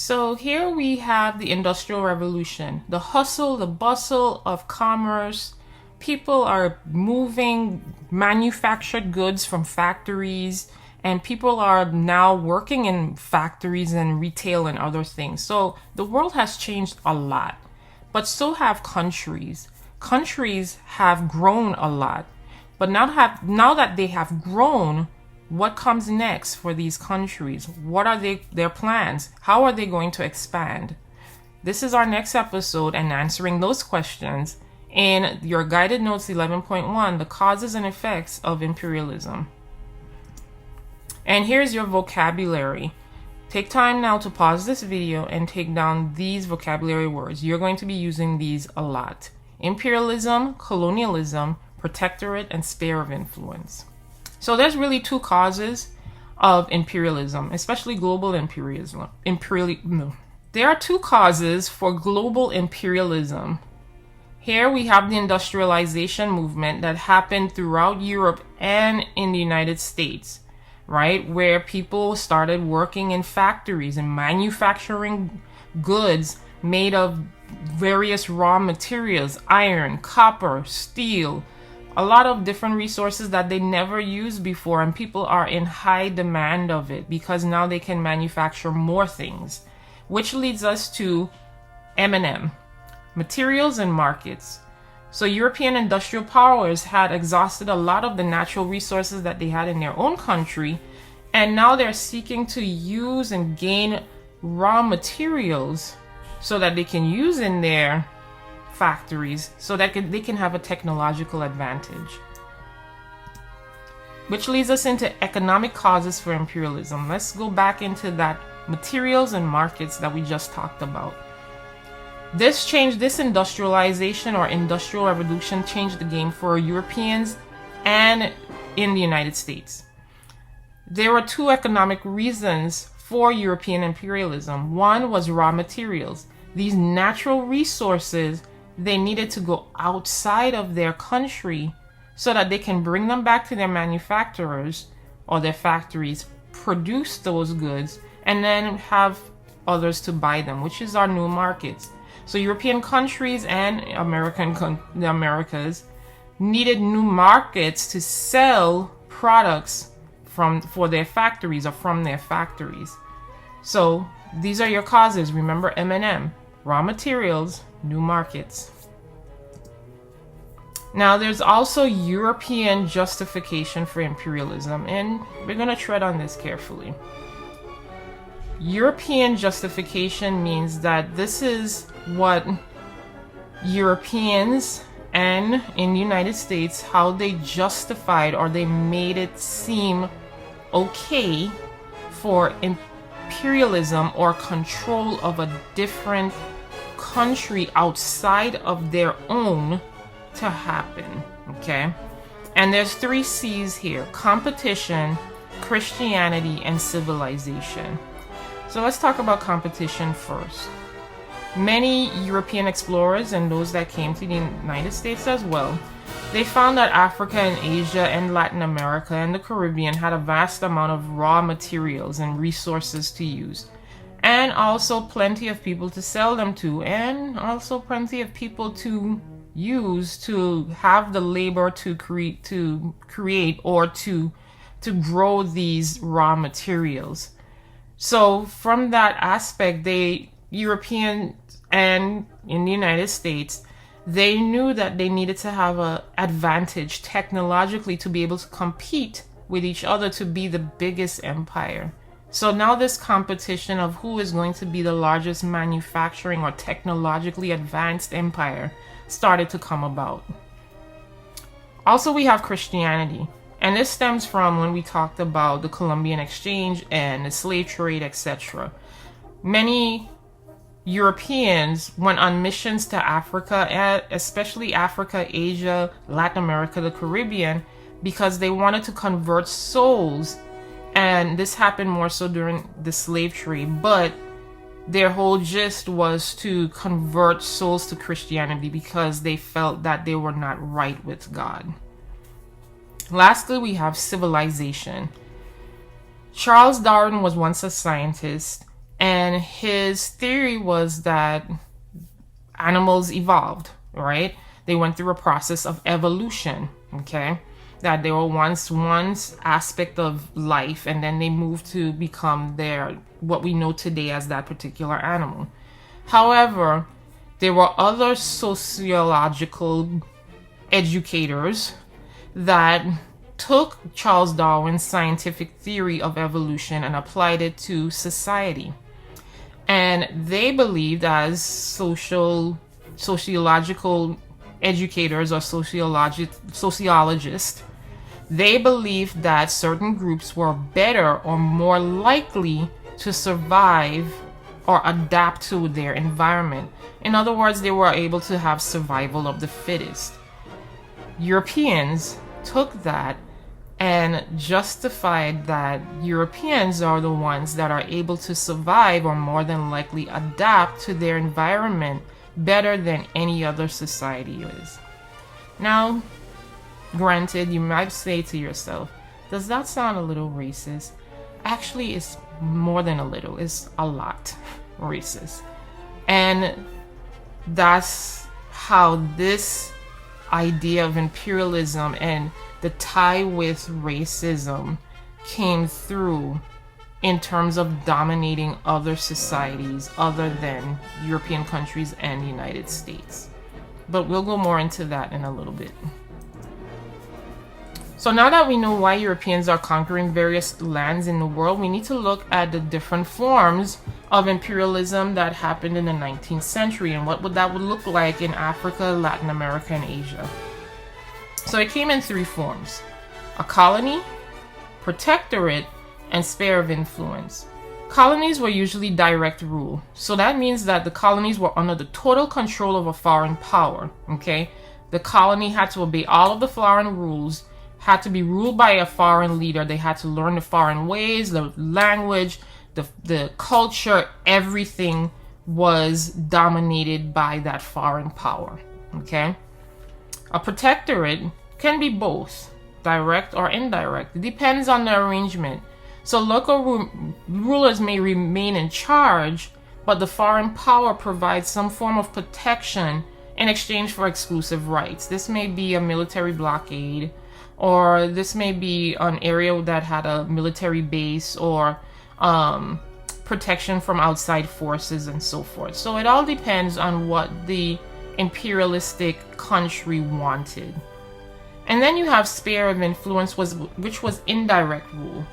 So here we have the Industrial Revolution, the hustle, the bustle of commerce. People are moving manufactured goods from factories, and people are now working in factories and retail and other things. So the world has changed a lot, but so have countries. Countries have grown a lot, but now that they have grown, what comes next for these countries? What are their plans? How are they going to expand? This is our next episode and answering those questions in your guided notes 11.1, the causes and effects of imperialism. And here's your vocabulary. Take time now to pause this video and take down these vocabulary words. You're going to be using these a lot. Imperialism, colonialism, protectorate, and sphere of influence. So there's really two causes of imperialism, especially global imperialism. There are two causes for global imperialism. Here we have the industrialization movement that happened throughout Europe and in the United States, right? Where people started working in factories and manufacturing goods made of various raw materials, iron, copper, steel, a lot of different resources that they never used before, and people are in high demand of it because now they can manufacture more things, which leads us to M&M, materials and markets. So European industrial powers had exhausted a lot of the natural resources that they had in their own country, and now they're seeking to use and gain raw materials so that they can use in their factories so that they can have a technological advantage. Which leads us into economic causes for imperialism. Let's go back into that materials and markets that we just talked about. This industrialization or industrial revolution changed the game for Europeans and in the United States. There were two economic reasons for European imperialism. One was raw materials. These natural resources, they needed to go outside of their country so that they can bring them back to their manufacturers or their factories, produce those goods, and then have others to buy them, which is our new markets. So European countries and the Americas needed new markets to sell products for their factories or from their factories. So these are your causes. Remember M&M, raw materials, new markets. Now there's also European justification for imperialism, and we're going to tread on this carefully. European justification means that this is what Europeans and in the United States, how they justified or they made it seem okay for imperialism or control of a different country outside of their own to happen, okay? And there's 3 C's here: competition, Christianity, and civilization. So let's talk about competition first. Many European explorers and those that came to the United States as well, they found that Africa and Asia and Latin America and the Caribbean had a vast amount of raw materials and resources to use, and also plenty of people to sell them to, and also plenty of people to use to have the labor to create or to grow these raw materials. So from that aspect, Europeans and in the United States, they knew that they needed to have an advantage technologically to be able to compete with each other to be the biggest empire. So now this competition of who is going to be the largest manufacturing or technologically advanced empire started to come about. Also, we have Christianity, and this stems from when we talked about the Columbian Exchange and the slave trade, etc. Many Europeans went on missions to Africa, especially Africa, Asia, Latin America, the Caribbean, because they wanted to convert souls. And this happened more so during the slave trade, but their whole gist was to convert souls to Christianity because they felt that they were not right with God. Lastly, we have civilization. Charles Darwin was once a scientist, And his theory was that animals evolved, right? They went through a process of evolution, okay? That they were once one aspect of life, and then they moved to become what we know today as that particular animal. However, there were other sociological educators that took Charles Darwin's scientific theory of evolution and applied it to society. And they believed, as sociological educators or sociologists, they believed that certain groups were better or more likely to survive or adapt to their environment. In other words, they were able to have survival of the fittest. Europeans took that and justified that Europeans are the ones that are able to survive or more than likely adapt to their environment better than any other society is. Now, granted, you might say to yourself, does that sound a little racist? Actually, it's more than a little, it's a lot racist. And that's how this idea of imperialism and the tie with racism came through in terms of dominating other societies other than European countries and the United States. But we'll go more into that in a little bit. So now that we know why Europeans are conquering various lands in the world, we need to look at the different forms of imperialism that happened in the 19th century and what that would look like in Africa, Latin America, and Asia. So it came in three forms: a colony, protectorate, and sphere of influence. Colonies were usually direct rule. So that means that the colonies were under the total control of a foreign power, okay? The colony had to obey all of the foreign rules, had to be ruled by a foreign leader. They had to learn the foreign ways, the language, the culture, everything was dominated by that foreign power, okay? A protectorate can be both, direct or indirect. It depends on the arrangement. So local rulers may remain in charge, but the foreign power provides some form of protection in exchange for exclusive rights. This may be a military blockade, or this may be an area that had a military base, or protection from outside forces and so forth. So it all depends on what the imperialistic country wanted. And then you have sphere of influence, which was indirect rule.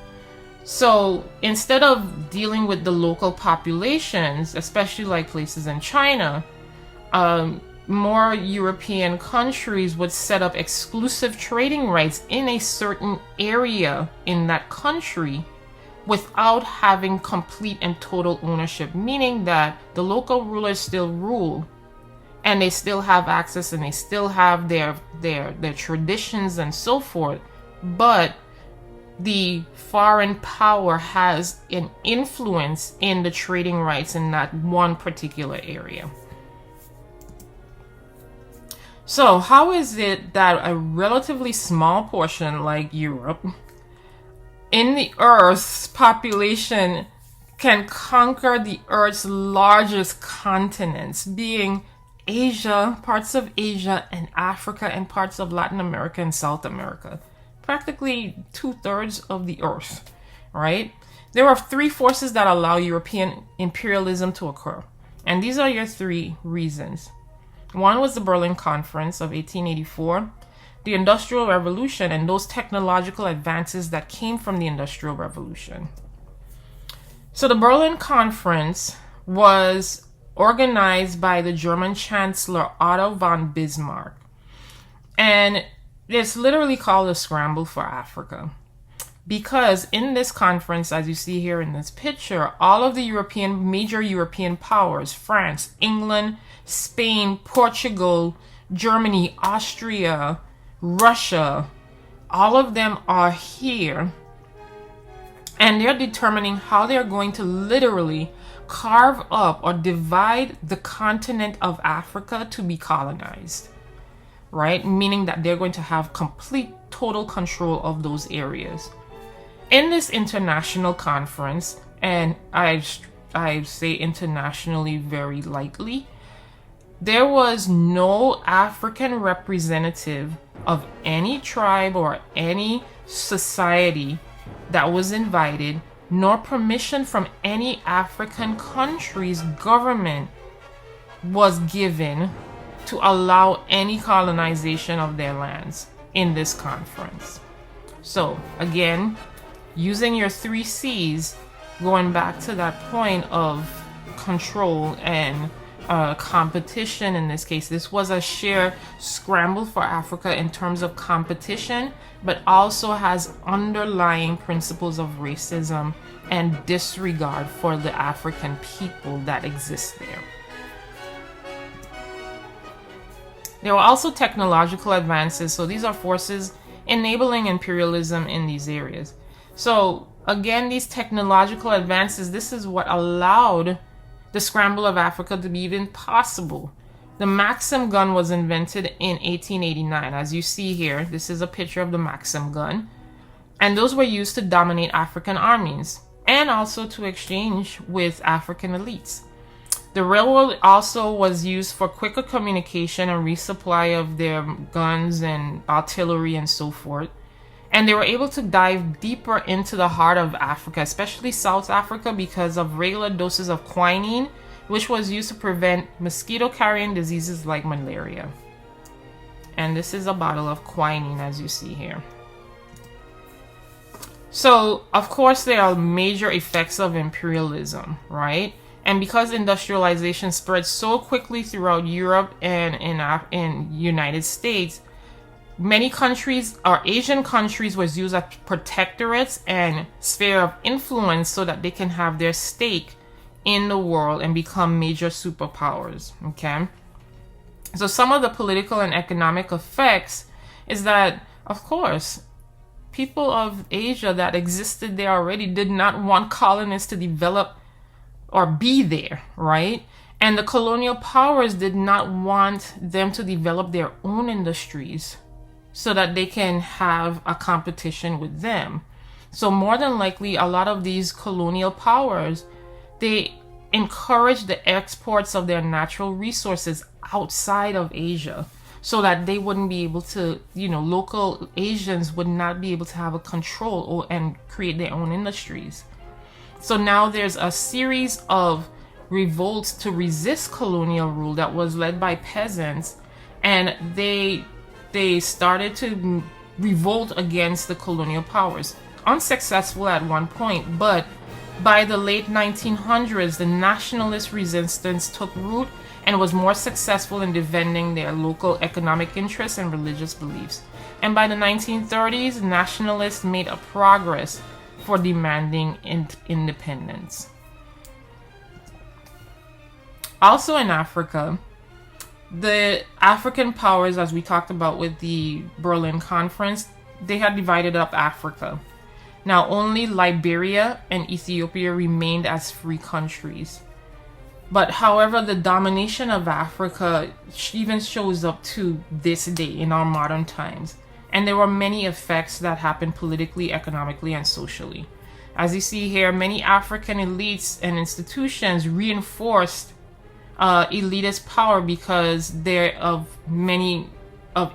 So instead of dealing with the local populations, especially like places in China, more European countries would set up exclusive trading rights in a certain area in that country without having complete and total ownership, meaning that the local rulers still rule and they still have access and they still have their traditions and so forth, but the foreign power has an influence in the trading rights in that one particular area. So how is it that a relatively small portion like Europe in the Earth's population can conquer the Earth's largest continents, being Asia, parts of Asia and Africa, and parts of Latin America and South America? Practically 2/3 of the Earth, right? There are three forces that allow European imperialism to occur. And these are your three reasons. One was the Berlin Conference of 1884, the Industrial Revolution, and those technological advances that came from the Industrial Revolution. So the Berlin Conference was organized by the German Chancellor Otto von Bismarck. And it's literally called a Scramble for Africa. Because in this conference, as you see here in this picture, all of the major European powers, France, England, Spain, Portugal, Germany, Austria, Russia, all of them are here. And they're determining how they're going to literally carve up or divide the continent of Africa to be colonized, right? Meaning that they're going to have complete, total control of those areas. In this international conference, and I I say internationally very lightly. There was no African representative of any tribe or any society that was invited, nor permission from any African country's government was given to allow any colonization of their lands in this conference. So again, using your 3 C's, going back to that point of control and competition. In this case, this was a sheer scramble for Africa in terms of competition, but also has underlying principles of racism and disregard for the African people that exist there. There were also technological advances, so these are forces enabling imperialism in these areas. So again, these technological advances, this is what allowed the scramble of Africa to be even possible. The Maxim gun was invented in 1889. As you see here, this is a picture of the Maxim gun. And those were used to dominate African armies and also to exchange with African elites. The railroad also was used for quicker communication and resupply of their guns and artillery and so forth. And they were able to dive deeper into the heart of Africa, especially South Africa, because of regular doses of quinine, which was used to prevent mosquito-carrying diseases like malaria. And this is a bottle of quinine, as you see here. So, of course, there are major effects of imperialism, right? And because industrialization spread so quickly throughout Europe and in United States, many countries or Asian countries was used as protectorates and sphere of influence so that they can have their stake in the world and become major superpowers. Okay, so some of the political and economic effects is that, of course, people of Asia that existed there already did not want colonists to develop or be there, right? And the colonial powers did not want them to develop their own industries so that they can have a competition with them. So more than likely, a lot of these colonial powers, they encourage the exports of their natural resources outside of Asia so that they wouldn't be able to, local Asians would not be able to have a control and create their own industries. So now there's a series of revolts to resist colonial rule that was led by peasants, and they started to revolt against the colonial powers. Unsuccessful at one point, but by the late 1900s, the nationalist resistance took root and was more successful in defending their local economic interests and religious beliefs. And by the 1930s, nationalists made a progress for demanding independence. Also in Africa, the African powers, as we talked about with the Berlin Conference, they had divided up Africa. Now only Liberia and Ethiopia remained as free countries. But however, the domination of Africa even shows up to this day in our modern times. And there were many effects that happened politically, economically, and socially. As you see here, many African elites and institutions reinforced elitist power because they're of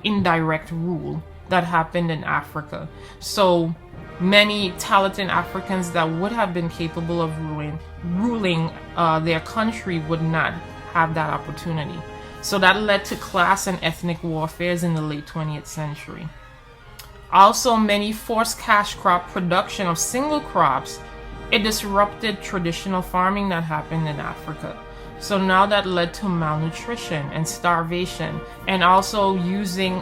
indirect rule that happened in Africa. So many talented Africans that would have been capable of ruling their country would not have that opportunity. So that led to class and ethnic warfares in the late 20th century. Also, many forced cash crop production of single crops. It disrupted traditional farming that happened in Africa. So now that led to malnutrition and starvation, and also using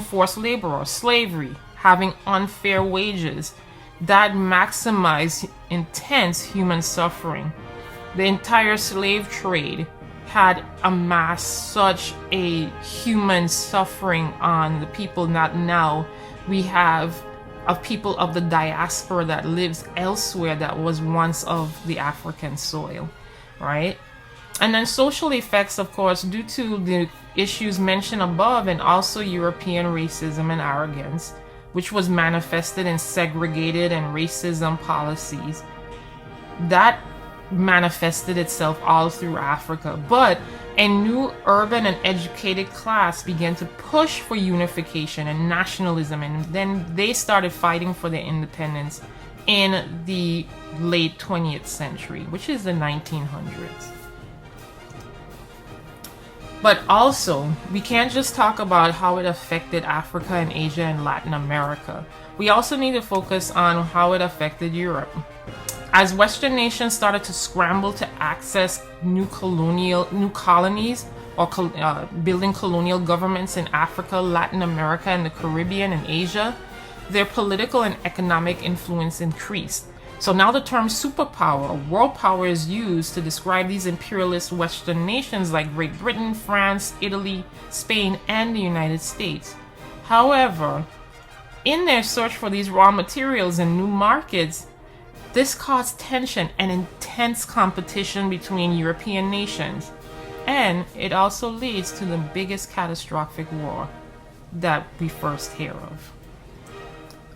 forced labor or slavery, having unfair wages that maximized intense human suffering. The entire slave trade had amassed such a human suffering on the people that now we have of people of the diaspora that lives elsewhere that was once of the African soil, right? And then social effects, of course, due to the issues mentioned above, and also European racism and arrogance, which was manifested in segregated and racism policies, that manifested itself all through Africa. But a new urban and educated class began to push for unification and nationalism, and then they started fighting for their independence in the late 20th century, which is the 1900s. But also, we can't just talk about how it affected Africa and Asia and Latin America. We also need to focus on how it affected Europe. As Western nations started to scramble to access new colonies, or building colonial governments in Africa, Latin America, and the Caribbean and Asia, their political and economic influence increased. So now the term superpower or world power is used to describe these imperialist Western nations like Great Britain, France, Italy, Spain, and the United States. However, in their search for these raw materials and new markets, this caused tension and intense competition between European nations. And it also leads to the biggest catastrophic war that we first hear of.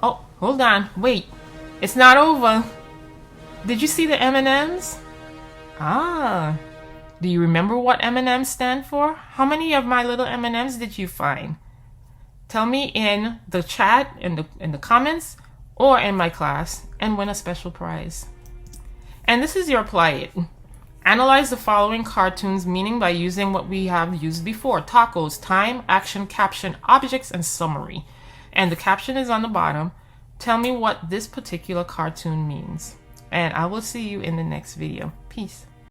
Oh, hold on, wait. It's not over. Did you see the M&Ms? Ah, do you remember what M&Ms stand for? How many of my little M&Ms did you find? Tell me in the chat, in the comments, or in my class, and win a special prize. And this is your apply it. Analyze the following cartoons' meaning by using what we have used before: tacos, time, action, caption, objects, and summary. And the caption is on the bottom. Tell me what this particular cartoon means. And I will see you in the next video. Peace.